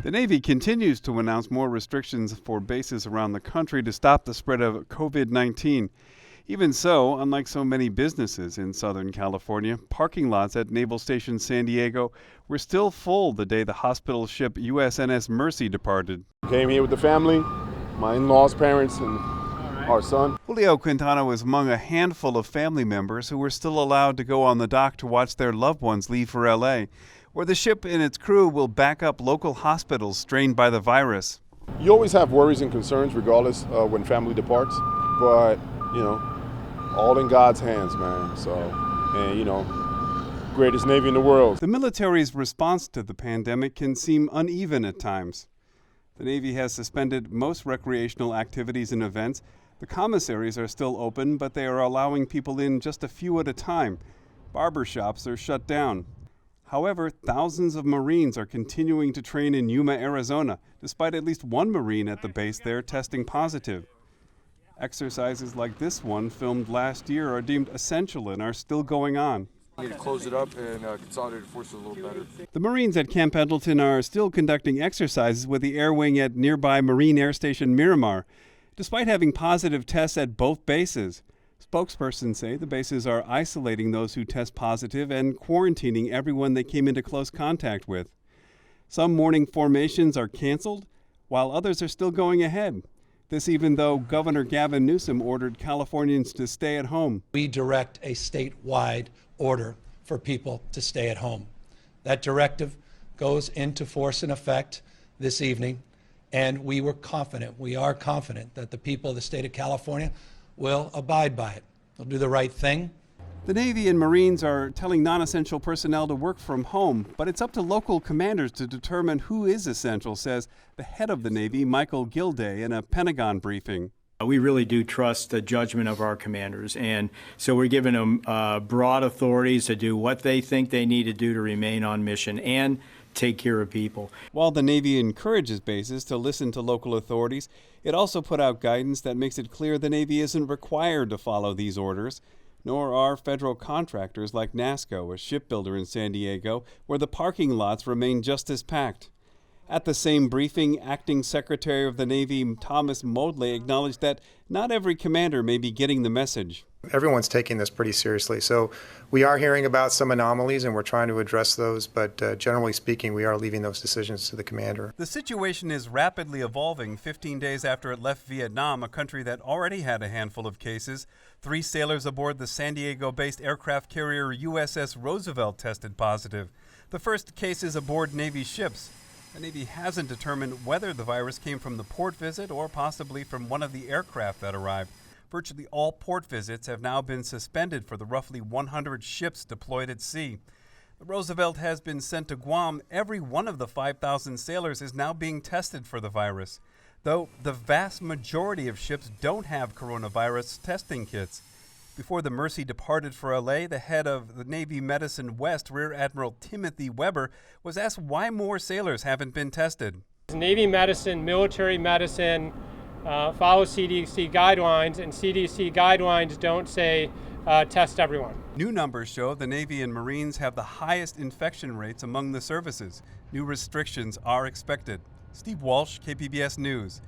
The Navy continues to announce more restrictions for bases around the country to stop the spread of COVID-19. Even so, unlike so many businesses in Southern California, parking lots at Naval Station San Diego were still full the day the hospital ship USNS Mercy departed. Came here with the family, my in-laws, parents, and our son. Julio Quintana was among a handful of family members who were still allowed to go on the dock to watch their loved ones leave for LA, where the ship and its crew will back up local hospitals strained by the virus. You always have worries and concerns regardless when family departs, but, all in God's hands, man. So, and, greatest Navy in the world. The military's response to the pandemic can seem uneven at times. The Navy has suspended most recreational activities and events. The commissaries are still open, but they are allowing people in just a few at a time. Barber shops are shut down. However, thousands of Marines are continuing to train in Yuma, Arizona, despite at least one Marine at the base there testing positive. Exercises like this one, filmed last year, are deemed essential and are still going on. We need to close it up and consolidate forces a little better. The Marines at Camp Pendleton are still conducting exercises with the air wing at nearby Marine Air Station Miramar, despite having positive tests at both bases. Spokespersons say the bases are isolating those who test positive and quarantining everyone they came into close contact with. Some morning formations are canceled, while others are still going ahead. This even though Governor Gavin Newsom ordered Californians to stay at home. We direct a statewide order for people to stay at home. That directive goes into force and effect this evening, and we are confident that the people of the state of California will abide by it. They'll do the right thing. The Navy and Marines are telling non-essential personnel to work from home, but it's up to local commanders to determine who is essential, says the head of the Navy, Michael Gilday, in a Pentagon briefing. We really do trust the judgment of our commanders, and so we're giving them broad authorities to do what they think they need to do to remain on mission and take care of people. While the Navy encourages bases to listen to local authorities, it also put out guidance that makes it clear the Navy isn't required to follow these orders, nor are federal contractors like NASSCO, a shipbuilder in San Diego, where the parking lots remain just as packed. At the same briefing, Acting Secretary of the Navy Thomas Modly acknowledged that not every commander may be getting the message. Everyone's taking this pretty seriously. So we are hearing about some anomalies and we're trying to address those, but generally speaking, we are leaving those decisions to the commander. The situation is rapidly evolving 15 days after it left Vietnam, a country that already had a handful of cases. 3 sailors aboard the San Diego-based aircraft carrier USS Roosevelt tested positive. The first cases aboard Navy ships. The Navy hasn't determined whether the virus came from the port visit or possibly from one of the aircraft that arrived. Virtually all port visits have now been suspended for the roughly 100 ships deployed at sea. The Roosevelt has been sent to Guam. Every one of the 5,000 sailors is now being tested for the virus, though the vast majority of ships don't have coronavirus testing kits. Before the Mercy departed for LA, the head of the Navy Medicine West, Rear Admiral Timothy Weber, was asked why more sailors haven't been tested. Navy medicine, military medicine, follow CDC guidelines, and CDC guidelines don't say test everyone. New numbers show the Navy and Marines have the highest infection rates among the services. New restrictions are expected. Steve Walsh, KPBS News,